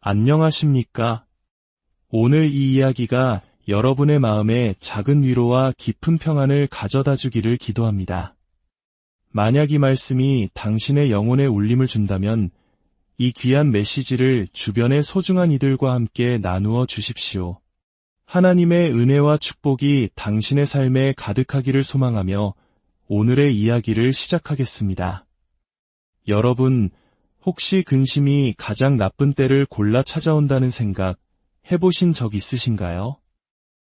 안녕하십니까? 오늘 이 이야기가 여러분의 마음에 작은 위로와 깊은 평안을 가져다 주기를 기도합니다. 만약 이 말씀이 당신의 영혼에 울림을 준다면 이 귀한 메시지를 주변의 소중한 이들과 함께 나누어 주십시오. 하나님의 은혜와 축복이 당신의 삶에 가득하기를 소망하며 오늘의 이야기를 시작하겠습니다. 여러분, 혹시 근심이 가장 나쁜 때를 골라 찾아온다는 생각 해보신 적 있으신가요?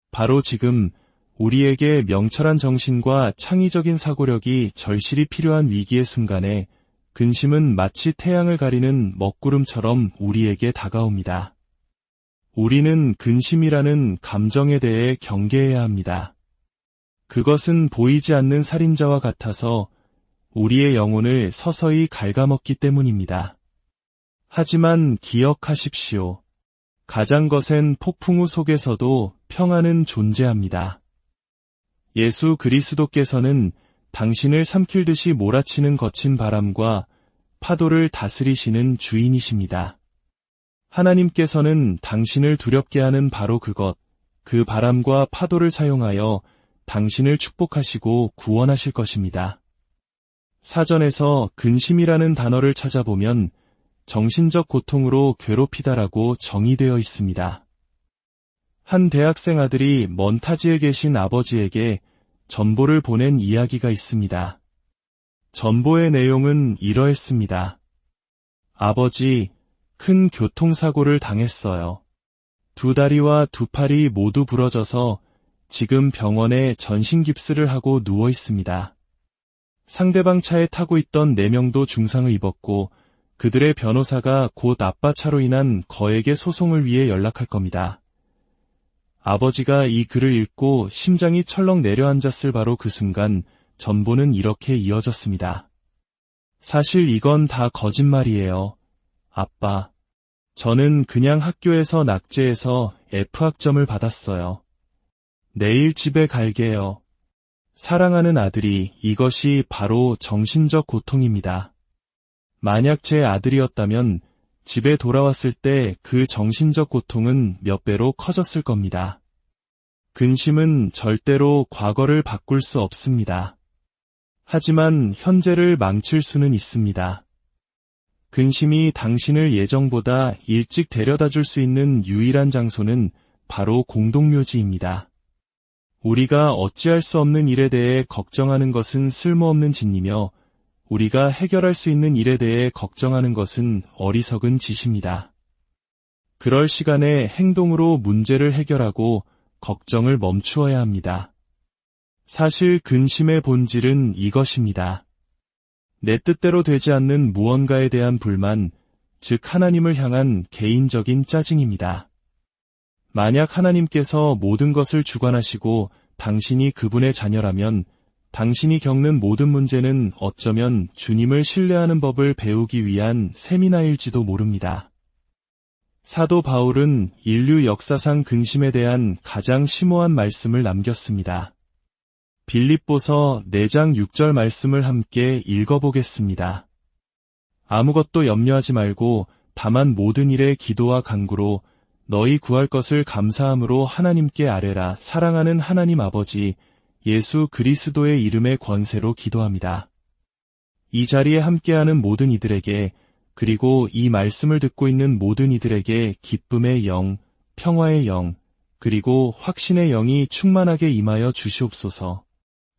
바로 지금 우리에게 명철한 정신과 창의적인 사고력이 절실히 필요한 위기의 순간에 근심은 마치 태양을 가리는 먹구름처럼 우리에게 다가옵니다. 우리는 근심이라는 감정에 대해 경계해야 합니다. 그것은 보이지 않는 살인자와 같아서 우리의 영혼을 서서히 갉아먹기 때문입니다. 하지만 기억하십시오. 가장 거센 폭풍우 속에서도 평안은 존재합니다. 예수 그리스도께서는 당신을 삼킬듯이 몰아치는 거친 바람과 파도를 다스리시는 주인이십니다. 하나님께서는 당신을 두렵게 하는 바로 그 바람과 파도를 사용하여 당신을 축복하시고 구원하실 것입니다. 사전에서 근심이라는 단어를 찾아보면 정신적 고통으로 괴롭히다라고 정의되어 있습니다. 한 대학생 아들이 먼 타지에 계신 아버지에게 전보를 보낸 이야기가 있습니다. 전보의 내용은 이러했습니다. 아버지, 큰 교통사고를 당했어요. 두 다리와 두 팔이 모두 부러져서 지금 병원에 전신깁스를 하고 누워 있습니다. 상대방 차에 타고 있던 4명도 중상을 입었고 그들의 변호사가 곧 아빠 차로 인한 거액의 소송을 위해 연락할 겁니다. 아버지가 이 글을 읽고 심장이 철렁 내려앉았을 바로 그 순간 전보는 이렇게 이어졌습니다. 사실 이건 다 거짓말이에요. 아빠, 저는 그냥 학교에서 낙제해서 F학점을 받았어요. 내일 집에 갈게요. 사랑하는 아들이, 이것이 바로 정신적 고통입니다. 만약 제 아들이었다면 집에 돌아왔을 때 그 정신적 고통은 몇 배로 커졌을 겁니다. 근심은 절대로 과거를 바꿀 수 없습니다. 하지만 현재를 망칠 수는 있습니다. 근심이 당신을 예정보다 일찍 데려다 줄 수 있는 유일한 장소는 바로 공동묘지입니다. 우리가 어찌할 수 없는 일에 대해 걱정하는 것은 쓸모없는 짓이며 우리가 해결할 수 있는 일에 대해 걱정하는 것은 어리석은 짓입니다. 그럴 시간에 행동으로 문제를 해결하고 걱정을 멈추어야 합니다. 사실 근심의 본질은 이것입니다. 내 뜻대로 되지 않는 무언가에 대한 불만, 즉 하나님을 향한 개인적인 짜증입니다. 만약 하나님께서 모든 것을 주관하시고 당신이 그분의 자녀라면 당신이 겪는 모든 문제는 어쩌면 주님을 신뢰하는 법을 배우기 위한 세미나일지도 모릅니다. 사도 바울은 인류 역사상 근심에 대한 가장 심오한 말씀을 남겼습니다. 빌립보서 4장 6절 말씀을 함께 읽어보겠습니다. 아무것도 염려하지 말고 다만 모든 일에 기도와 간구로 너희 구할 것을 감사함으로 하나님께 아뢰라. 사랑하는 하나님 아버지, 예수 그리스도의 이름의 권세로 기도합니다. 이 자리에 함께하는 모든 이들에게, 그리고 이 말씀을 듣고 있는 모든 이들에게 기쁨의 영, 평화의 영, 그리고 확신의 영이 충만하게 임하여 주시옵소서.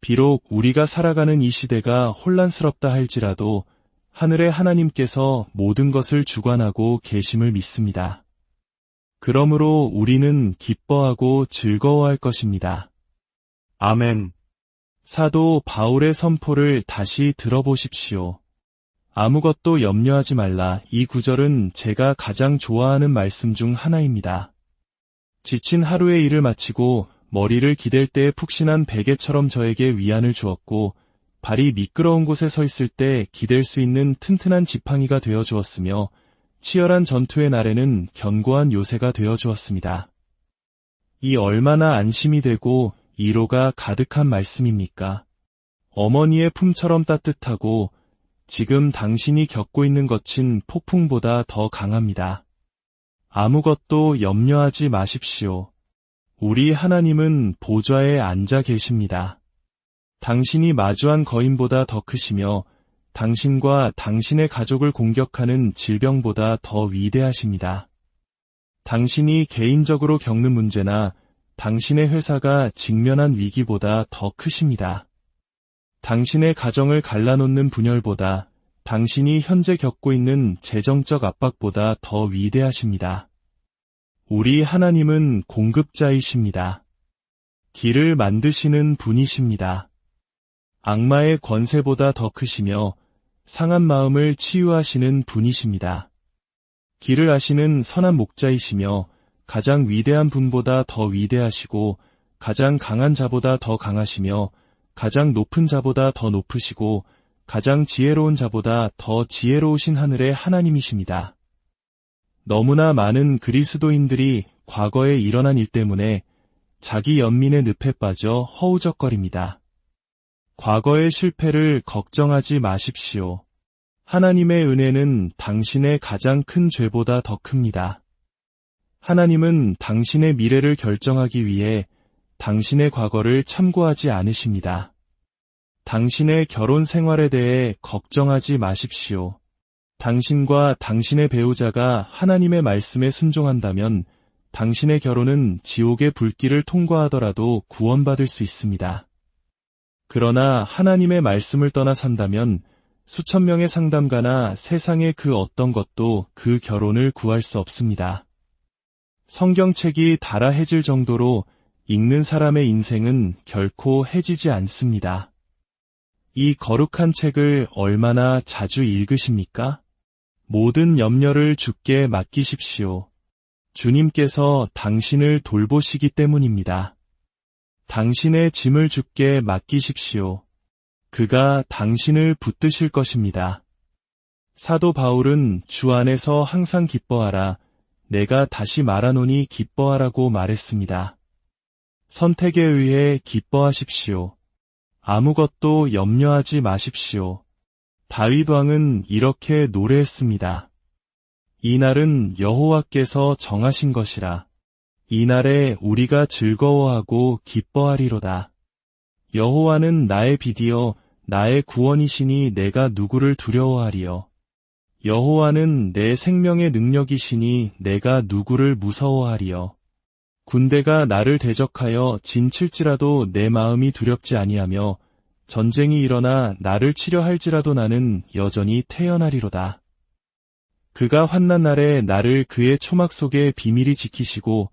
비록 우리가 살아가는 이 시대가 혼란스럽다 할지라도 하늘의 하나님께서 모든 것을 주관하고 계심을 믿습니다. 그러므로 우리는 기뻐하고 즐거워할 것입니다. 아멘. 사도 바울의 선포를 다시 들어보십시오. 아무것도 염려하지 말라. 이 구절은 제가 가장 좋아하는 말씀 중 하나입니다. 지친 하루의 일을 마치고 머리를 기댈 때에 푹신한 베개처럼 저에게 위안을 주었고 발이 미끄러운 곳에 서 있을 때 기댈 수 있는 튼튼한 지팡이가 되어 주었으며 치열한 전투의 날에는 견고한 요새가 되어 주었습니다. 이 얼마나 안심이 되고 위로가 가득한 말씀입니까? 어머니의 품처럼 따뜻하고 지금 당신이 겪고 있는 거친 폭풍보다 더 강합니다. 아무것도 염려하지 마십시오. 우리 하나님은 보좌에 앉아 계십니다. 당신이 마주한 거인보다 더 크시며 당신과 당신의 가족을 공격하는 질병보다 더 위대하십니다. 당신이 개인적으로 겪는 문제나 당신의 회사가 직면한 위기보다 더 크십니다. 당신의 가정을 갈라놓는 분열보다 당신이 현재 겪고 있는 재정적 압박보다 더 위대하십니다. 우리 하나님은 공급자이십니다. 길을 만드시는 분이십니다. 악마의 권세보다 더 크시며 상한 마음을 치유하시는 분이십니다. 길을 아시는 선한 목자이시며 가장 위대한 분보다 더 위대하시고 가장 강한 자보다 더 강하시며 가장 높은 자보다 더 높으시고 가장 지혜로운 자보다 더 지혜로우신 하늘의 하나님이십니다. 너무나 많은 그리스도인들이 과거에 일어난 일 때문에 자기 연민의 늪에 빠져 허우적거립니다. 과거의 실패를 걱정하지 마십시오. 하나님의 은혜는 당신의 가장 큰 죄보다 더 큽니다. 하나님은 당신의 미래를 결정하기 위해 당신의 과거를 참고하지 않으십니다. 당신의 결혼 생활에 대해 걱정하지 마십시오. 당신과 당신의 배우자가 하나님의 말씀에 순종한다면 당신의 결혼은 지옥의 불길을 통과하더라도 구원받을 수 있습니다. 그러나 하나님의 말씀을 떠나 산다면 수천 명의 상담가나 세상의 그 어떤 것도 그 결혼을 구할 수 없습니다. 성경책이 달아해질 정도로 읽는 사람의 인생은 결코 해지지 않습니다. 이 거룩한 책을 얼마나 자주 읽으십니까? 모든 염려를 주께 맡기십시오. 주님께서 당신을 돌보시기 때문입니다. 당신의 짐을 주께 맡기십시오. 그가 당신을 붙드실 것입니다. 사도 바울은 주 안에서 항상 기뻐하라. 내가 다시 말하노니 기뻐하라고 말했습니다. 선택에 의해 기뻐하십시오. 아무것도 염려하지 마십시오. 다윗 왕은 이렇게 노래했습니다. 이 날은 여호와께서 정하신 것이라. 이 날에 우리가 즐거워하고 기뻐하리로다. 여호와는 나의 빛이요 나의 구원이시니 내가 누구를 두려워하리요. 여호와는 내 생명의 능력이시니 내가 누구를 무서워하리요. 군대가 나를 대적하여 진칠지라도 내 마음이 두렵지 아니하며 전쟁이 일어나 나를 치려 할지라도 나는 여전히 태어나리로다. 그가 환난 날에 나를 그의 초막 속에 비밀히 지키시고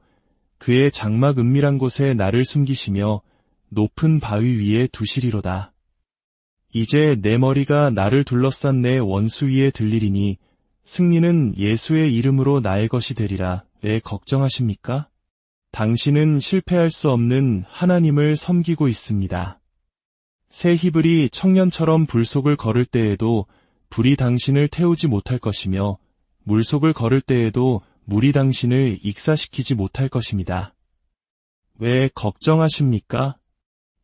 그의 장막 은밀한 곳에 나를 숨기시며 높은 바위 위에 두시리로다. 이제 내 머리가 나를 둘러싼 내 원수 위에 들리리니 승리는 예수의 이름으로 나의 것이 되리라. 왜 걱정하십니까? 당신은 실패할 수 없는 하나님을 섬기고 있습니다. 새 히브리 청년처럼 불 속을 걸을 때에도 불이 당신을 태우지 못할 것이며 물 속을 걸을 때에도 물이 당신을 익사시키지 못할 것입니다. 왜 걱정하십니까?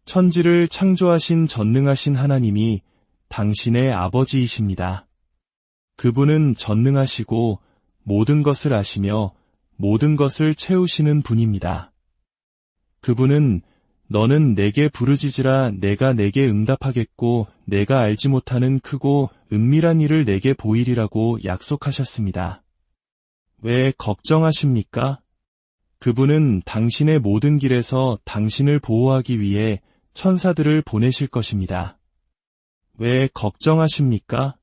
천지를 창조하신 전능하신 하나님이 당신의 아버지이십니다. 그분은 전능하시고 모든 것을 아시며 모든 것을 채우시는 분입니다. 그분은 너는 내게 부르짖으라 내가 내게 응답하겠고 내가 알지 못하는 크고 은밀한 일을 내게 보이리라고 약속하셨습니다. 왜 걱정하십니까? 그분은 당신의 모든 길에서 당신을 보호하기 위해 천사들을 보내실 것입니다. 왜 걱정하십니까?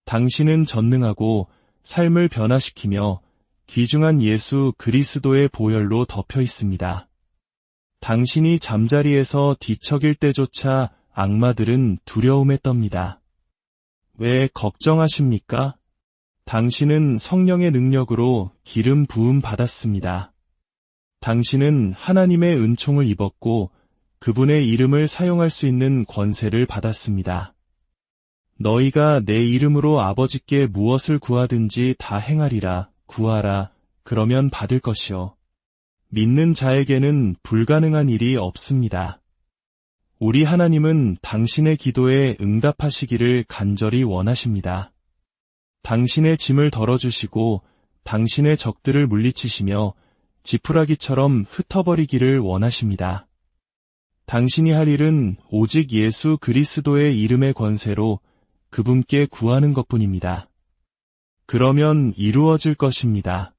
당신은 전능하고 삶을 변화시키며 귀중한 예수 그리스도의 보혈로 덮여 있습니다. 당신이 잠자리에서 뒤척일 때조차 악마들은 두려움에 떱니다. 왜 걱정하십니까? 당신은 성령의 능력으로 기름 부음 받았습니다. 당신은 하나님의 은총을 입었고 그분의 이름을 사용할 수 있는 권세를 받았습니다. 너희가 내 이름으로 아버지께 무엇을 구하든지 다 행하리라. 구하라. 그러면 받을 것이요. 믿는 자에게는 불가능한 일이 없습니다. 우리 하나님은 당신의 기도에 응답하시기를 간절히 원하십니다. 당신의 짐을 덜어주시고 당신의 적들을 물리치시며 지푸라기처럼 흩어버리기를 원하십니다. 당신이 할 일은 오직 예수 그리스도의 이름의 권세로 그분께 구하는 것뿐입니다. 그러면 이루어질 것입니다.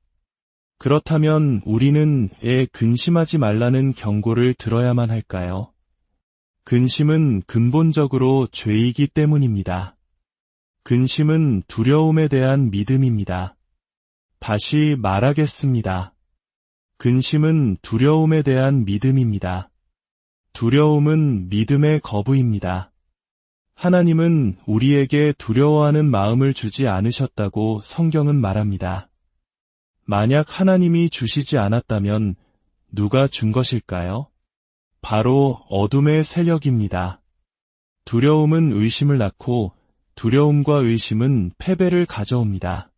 그렇다면 우리는 근심하지 말라는 경고를 들어야만 할까요? 근심은 근본적으로 죄이기 때문입니다. 근심은 두려움에 대한 믿음입니다. 다시 말하겠습니다. 근심은 두려움에 대한 믿음입니다. 두려움은 믿음의 거부입니다. 하나님은 우리에게 두려워하는 마음을 주지 않으셨다고 성경은 말합니다. 만약 하나님이 주시지 않았다면 누가 준 것일까요? 바로 어둠의 세력입니다. 두려움은 의심을 낳고 두려움과 의심은 패배를 가져옵니다.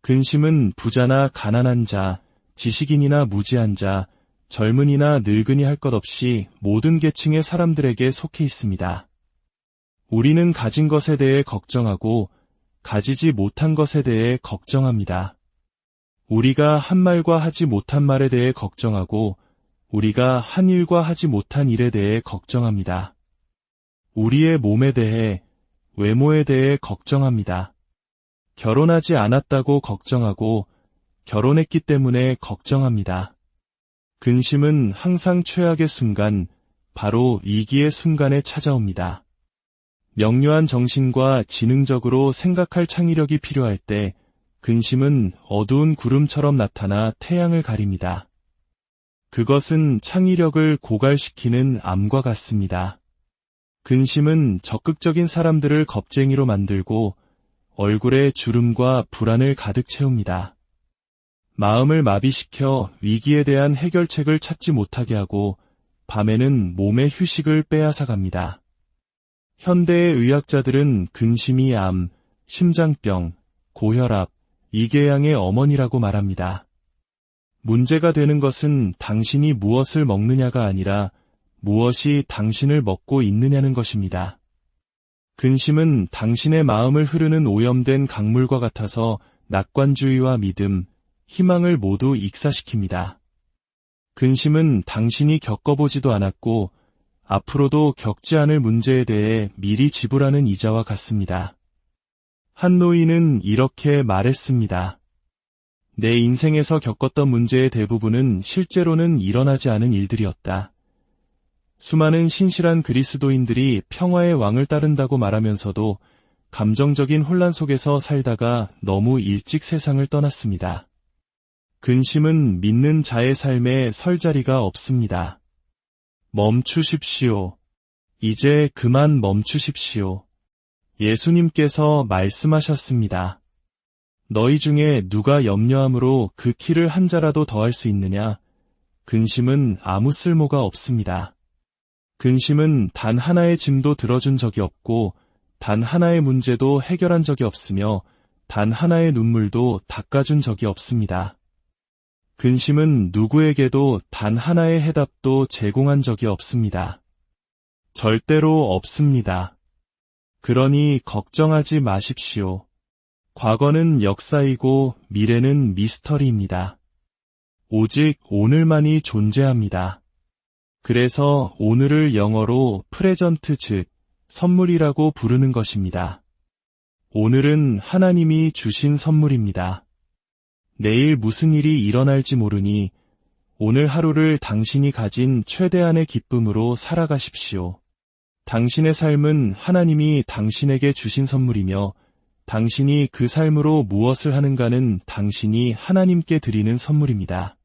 근심은 부자나 가난한 자, 지식인이나 무지한 자, 젊은이나 늙은이 할 것 없이 모든 계층의 사람들에게 속해 있습니다. 우리는 가진 것에 대해 걱정하고 가지지 못한 것에 대해 걱정합니다. 우리가 한 말과 하지 못한 말에 대해 걱정하고 우리가 한 일과 하지 못한 일에 대해 걱정합니다. 우리의 몸에 대해, 외모에 대해 걱정합니다. 결혼하지 않았다고 걱정하고 결혼했기 때문에 걱정합니다. 근심은 항상 최악의 순간, 바로 위기의 순간에 찾아옵니다. 명료한 정신과 지능적으로 생각할 창의력이 필요할 때 근심은 어두운 구름처럼 나타나 태양을 가립니다. 그것은 창의력을 고갈시키는 암과 같습니다. 근심은 적극적인 사람들을 겁쟁이로 만들고 얼굴에 주름과 불안을 가득 채웁니다. 마음을 마비시켜 위기에 대한 해결책을 찾지 못하게 하고 밤에는 몸의 휴식을 빼앗아갑니다. 현대의 의학자들은 근심이 암, 심장병, 고혈압, 이궤양의 어머니라고 말합니다. 문제가 되는 것은 당신이 무엇을 먹느냐가 아니라 무엇이 당신을 먹고 있느냐는 것입니다. 근심은 당신의 마음을 흐르는 오염된 강물과 같아서 낙관주의와 믿음, 희망을 모두 익사시킵니다. 근심은 당신이 겪어보지도 않았고 앞으로도 겪지 않을 문제에 대해 미리 지불하는 이자와 같습니다. 한 노인은 이렇게 말했습니다. 내 인생에서 겪었던 문제의 대부분은 실제로는 일어나지 않은 일들이었다. 수많은 신실한 그리스도인들이 평화의 왕을 따른다고 말하면서도 감정적인 혼란 속에서 살다가 너무 일찍 세상을 떠났습니다. 근심은 믿는 자의 삶에 설 자리가 없습니다. 멈추십시오. 이제 그만 멈추십시오. 예수님께서 말씀하셨습니다. 너희 중에 누가 염려함으로 그 키를 한 자라도 더할 수 있느냐? 근심은 아무 쓸모가 없습니다. 근심은 단 하나의 짐도 들어준 적이 없고 단 하나의 문제도 해결한 적이 없으며 단 하나의 눈물도 닦아준 적이 없습니다. 근심은 누구에게도 단 하나의 해답도 제공한 적이 없습니다. 절대로 없습니다. 그러니 걱정하지 마십시오. 과거는 역사이고 미래는 미스터리입니다. 오직 오늘만이 존재합니다. 그래서 오늘을 영어로 프레전트 즉 선물이라고 부르는 것입니다. 오늘은 하나님이 주신 선물입니다. 내일 무슨 일이 일어날지 모르니 오늘 하루를 당신이 가진 최대한의 기쁨으로 살아가십시오. 당신의 삶은 하나님이 당신에게 주신 선물이며 당신이 그 삶으로 무엇을 하는가는 당신이 하나님께 드리는 선물입니다.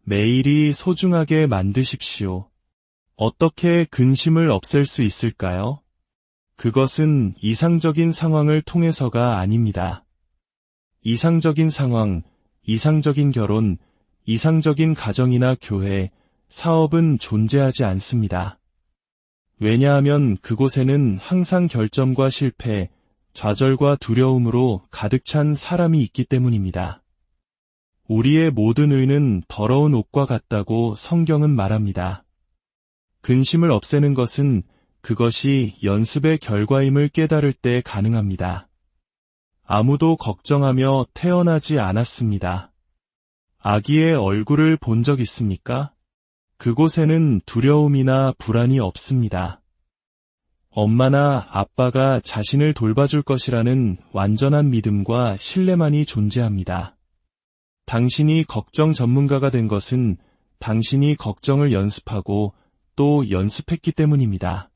매일이 소중하게 만드십시오. 어떻게 근심을 없앨 수 있을까요? 그것은 이상적인 상황을 통해서가 아닙니다. 이상적인 상황, 이상적인 결혼, 이상적인 가정이나 교회, 사업은 존재하지 않습니다. 왜냐하면 그곳에는 항상 결점과 실패, 좌절과 두려움으로 가득 찬 사람이 있기 때문입니다. 우리의 모든 의는 더러운 옷과 같다고 성경은 말합니다. 근심을 없애는 것은 그것이 연습의 결과임을 깨달을 때 가능합니다. 아무도 걱정하며 태어나지 않았습니다. 아기의 얼굴을 본 적 있습니까? 그곳에는 두려움이나 불안이 없습니다. 엄마나 아빠가 자신을 돌봐줄 것이라는 완전한 믿음과 신뢰만이 존재합니다. 당신이 걱정 전문가가 된 것은 당신이 걱정을 연습하고 또 연습했기 때문입니다.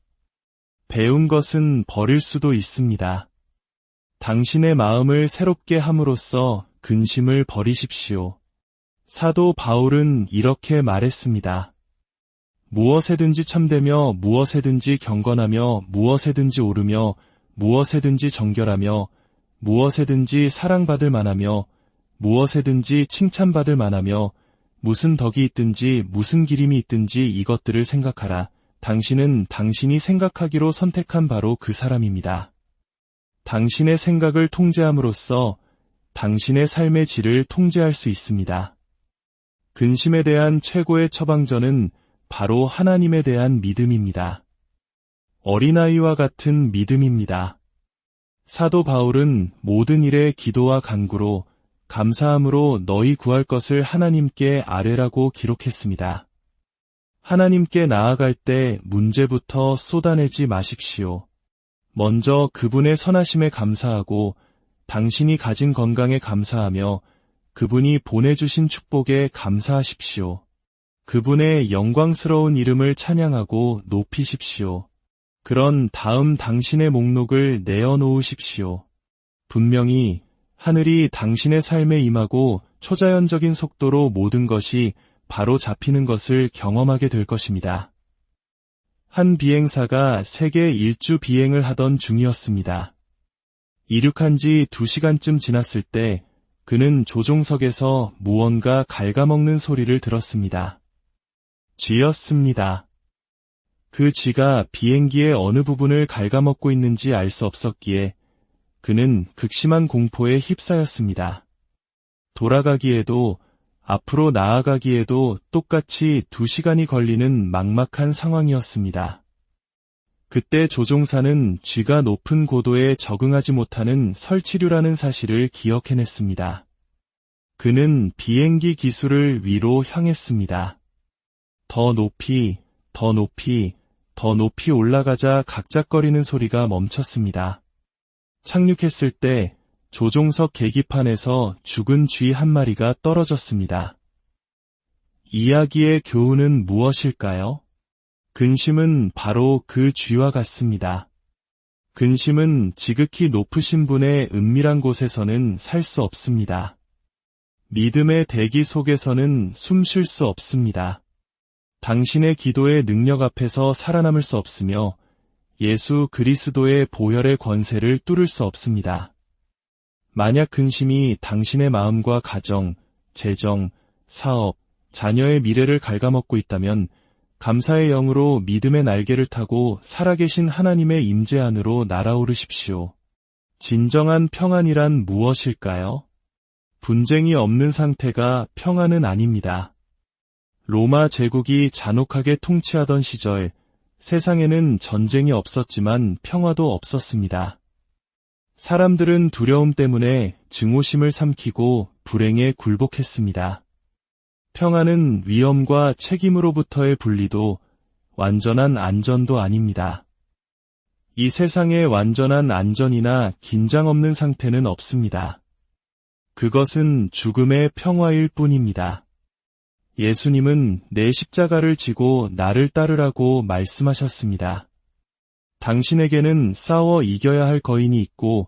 배운 것은 버릴 수도 있습니다. 당신의 마음을 새롭게 함으로써 근심을 버리십시오. 사도 바울은 이렇게 말했습니다. 무엇에든지 참되며 무엇에든지 경건하며 무엇에든지 옳으며 무엇에든지 정결하며 무엇에든지 사랑받을 만하며 무엇에든지 칭찬받을 만하며 무슨 덕이 있든지 무슨 기림이 있든지 이것들을 생각하라. 당신은 당신이 생각하기로 선택한 바로 그 사람입니다. 당신의 생각을 통제함으로써 당신의 삶의 질을 통제할 수 있습니다. 근심에 대한 최고의 처방전은 바로 하나님에 대한 믿음입니다. 어린아이와 같은 믿음입니다. 사도 바울은 모든 일에 기도와 간구로 감사함으로 너희 구할 것을 하나님께 아뢰라고 기록했습니다. 하나님께 나아갈 때 문제부터 쏟아내지 마십시오. 먼저 그분의 선하심에 감사하고 당신이 가진 건강에 감사하며 그분이 보내주신 축복에 감사하십시오. 그분의 영광스러운 이름을 찬양하고 높이십시오. 그런 다음 당신의 목록을 내어놓으십시오. 분명히 하늘이 당신의 삶에 임하고 초자연적인 속도로 모든 것이 바로 잡히는 것을 경험하게 될 것입니다. 한 비행사가 세계 일주 비행을 하던 중이었습니다. 이륙한 지 2시간쯤 지났을 때 그는 조종석에서 무언가 갉아먹는 소리를 들었습니다. 쥐였습니다. 그 쥐가 비행기의 어느 부분을 갉아먹고 있는지 알 수 없었기에 그는 극심한 공포에 휩싸였습니다. 돌아가기에도 앞으로 나아가기에도 똑같이 2시간이 걸리는 막막한 상황이었습니다. 그때 조종사는 쥐가 높은 고도에 적응하지 못하는 설치류라는 사실을 기억해냈습니다. 그는 비행기 기술을 위로 향했습니다. 더 높이, 더 높이, 더 높이 올라가자 각작거리는 소리가 멈췄습니다. 착륙했을 때 조종석 계기판에서 죽은 쥐 한 마리가 떨어졌습니다. 이야기의 교훈은 무엇일까요? 근심은 바로 그 쥐와 같습니다. 근심은 지극히 높으신 분의 은밀한 곳에서는 살 수 없습니다. 믿음의 대기 속에서는 숨 쉴 수 없습니다. 당신의 기도의 능력 앞에서 살아남을 수 없으며 예수 그리스도의 보혈의 권세를 뚫을 수 없습니다. 만약 근심이 당신의 마음과 가정, 재정, 사업, 자녀의 미래를 갉아먹고 있다면 감사의 영으로 믿음의 날개를 타고 살아계신 하나님의 임재 안으로 날아오르십시오. 진정한 평안이란 무엇일까요? 분쟁이 없는 상태가 평안은 아닙니다. 로마 제국이 잔혹하게 통치하던 시절 세상에는 전쟁이 없었지만 평화도 없었습니다. 사람들은 두려움 때문에 증오심을 삼키고 불행에 굴복했습니다. 평안은 위험과 책임으로부터의 분리도 완전한 안전도 아닙니다. 이 세상에 완전한 안전이나 긴장 없는 상태는 없습니다. 그것은 죽음의 평화일 뿐입니다. 예수님은 내 십자가를 지고 나를 따르라고 말씀하셨습니다. 당신에게는 싸워 이겨야 할 거인이 있고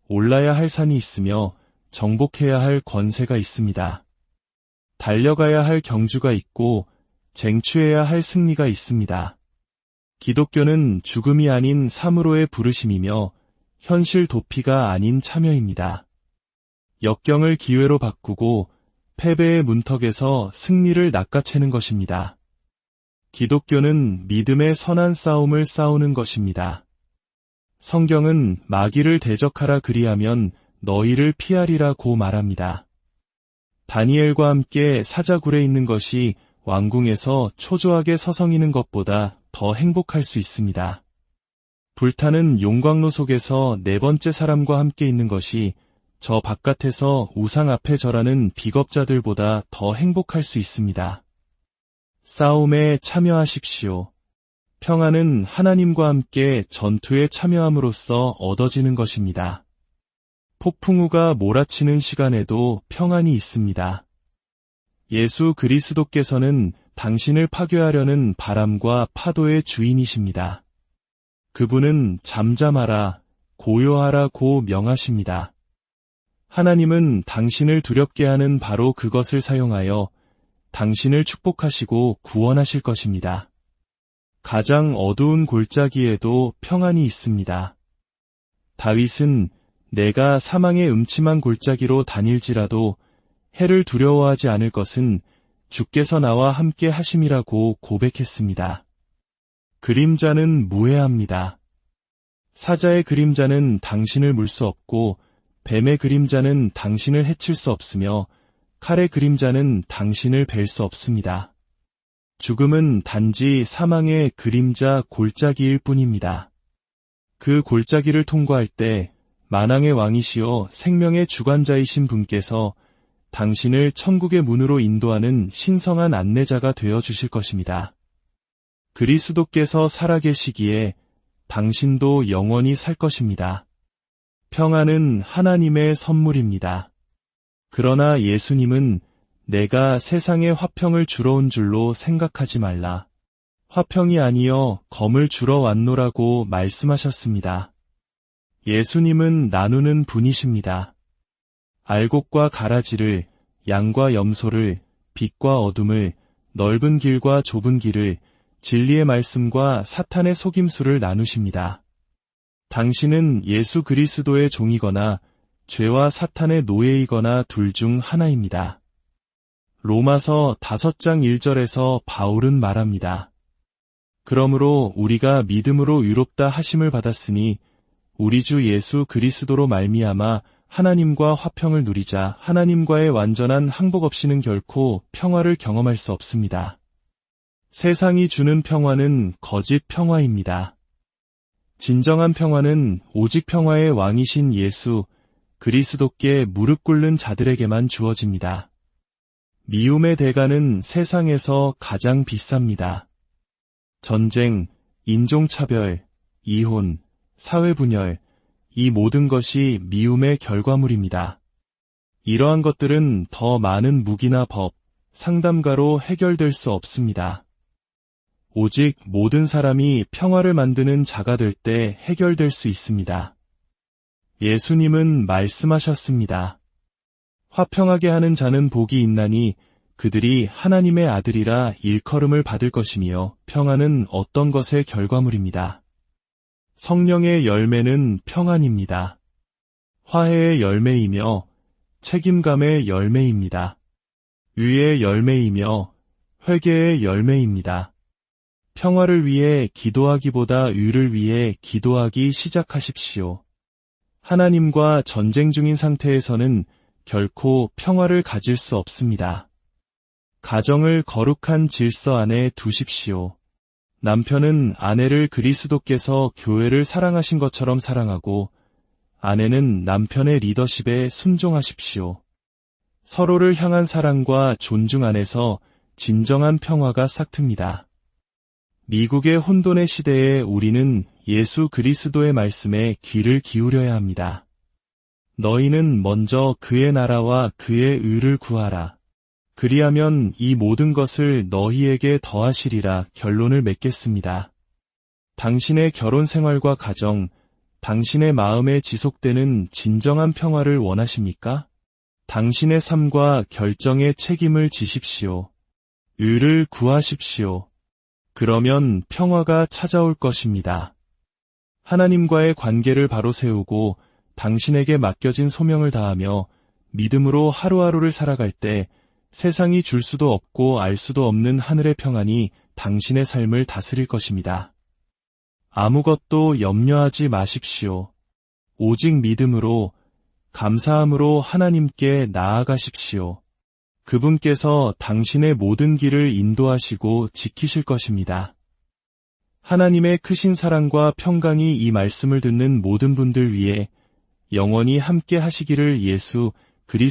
올라야 할 산이 있으며 정복해야 할 권세가 있습니다. 달려가야 할 경주가 있고 쟁취해야 할 승리가 있습니다. 기독교는 죽음이 아닌 삶으로의 부르심이며 현실 도피가 아닌 참여입니다. 역경을 기회로 바꾸고 패배의 문턱에서 승리를 낚아채는 것입니다. 기독교는 믿음의 선한 싸움을 싸우는 것입니다. 성경은 마귀를 대적하라 그리하면 너희를 피하리라고 말합니다. 다니엘과 함께 사자굴에 있는 것이 왕궁에서 초조하게 서성이는 것보다 더 행복할 수 있습니다. 불타는 용광로 속에서 네 번째 사람과 함께 있는 것이 저 바깥에서 우상 앞에 절하는 비겁자들보다 더 행복할 수 있습니다. 싸움에 참여하십시오. 평안은 하나님과 함께 전투에 참여함으로써 얻어지는 것입니다. 폭풍우가 몰아치는 시간에도 평안이 있습니다. 예수 그리스도께서는 당신을 파괴하려는 바람과 파도의 주인이십니다. 그분은 잠잠하라, 고요하라고 명하십니다. 하나님은 당신을 두렵게 하는 바로 그것을 사용하여 당신을 축복하시고 구원하실 것입니다. 가장 어두운 골짜기에도 평안이 있습니다. 다윗은 내가 사망의 음침한 골짜기로 다닐지라도 해를 두려워하지 않을 것은 주께서 나와 함께 하심이라고 고백했습니다. 그림자는 무해합니다. 사자의 그림자는 당신을 물 수 없고 뱀의 그림자는 당신을 해칠 수 없으며 칼의 그림자는 당신을 벨 수 없습니다. 죽음은 단지 사망의 그림자 골짜기일 뿐입니다. 그 골짜기를 통과할 때 만왕의 왕이시오 생명의 주관자이신 분께서 당신을 천국의 문으로 인도하는 신성한 안내자가 되어 주실 것입니다. 그리스도께서 살아계시기에 당신도 영원히 살 것입니다. 평안은 하나님의 선물입니다. 그러나 예수님은 내가 세상에 화평을 주러 온 줄로 생각하지 말라. 화평이 아니여 검을 주러 왔노라고 말씀하셨습니다. 예수님은 나누는 분이십니다. 알곡과 가라지를, 양과 염소를, 빛과 어둠을, 넓은 길과 좁은 길을, 진리의 말씀과 사탄의 속임수를 나누십니다. 당신은 예수 그리스도의 종이거나 죄와 사탄의 노예이거나 둘 중 하나입니다. 로마서 5장 1절에서 바울은 말합니다. 그러므로 우리가 믿음으로 의롭다 하심을 받았으니 우리 주 예수 그리스도로 말미암아 하나님과 화평을 누리자. 하나님과의 완전한 항복 없이는 결코 평화를 경험할 수 없습니다. 세상이 주는 평화는 거짓 평화입니다. 진정한 평화는 오직 평화의 왕이신 예수 그리스도께 무릎 꿇는 자들에게만 주어집니다. 미움의 대가는 세상에서 가장 비쌉니다. 전쟁, 인종차별, 이혼, 사회분열, 이 모든 것이 미움의 결과물입니다. 이러한 것들은 더 많은 무기나 법, 상담가로 해결될 수 없습니다. 오직 모든 사람이 평화를 만드는 자가 될 때 해결될 수 있습니다. 예수님은 말씀하셨습니다. 화평하게 하는 자는 복이 있나니 그들이 하나님의 아들이라 일컬음을 받을 것이며 평안은 어떤 것의 결과물입니다. 성령의 열매는 평안입니다. 화해의 열매이며 책임감의 열매입니다. 의의 열매이며 회개의 열매입니다. 평화를 위해 기도하기보다 의를 위해 기도하기 시작하십시오. 하나님과 전쟁 중인 상태에서는 결코 평화를 가질 수 없습니다. 가정을 거룩한 질서 안에 두십시오. 남편은 아내를 그리스도께서 교회를 사랑하신 것처럼 사랑하고 아내는 남편의 리더십에 순종하십시오. 서로를 향한 사랑과 존중 안에서 진정한 평화가 싹틉니다. 미국의 혼돈의 시대에 우리는 예수 그리스도의 말씀에 귀를 기울여야 합니다. 너희는 먼저 그의 나라와 그의 의를 구하라. 그리하면 이 모든 것을 너희에게 더하시리라. 결론을 맺겠습니다. 당신의 결혼 생활과 가정, 당신의 마음에 지속되는 진정한 평화를 원하십니까? 당신의 삶과 결정에 책임을 지십시오. 의를 구하십시오. 그러면 평화가 찾아올 것입니다. 하나님과의 관계를 바로 세우고 당신에게 맡겨진 소명을 다하며 믿음으로 하루하루를 살아갈 때 세상이 줄 수도 없고 알 수도 없는 하늘의 평안이 당신의 삶을 다스릴 것입니다. 아무것도 염려하지 마십시오. 오직 믿음으로, 감사함으로 하나님께 나아가십시오. 그분께서 당신의 모든 길을 인도하시고 지키실 것입니다. 하나님의 크신 사랑과 평강이 이 말씀을 듣는 모든 분들 위해 영원히 함께 하시기를 예수 그리스도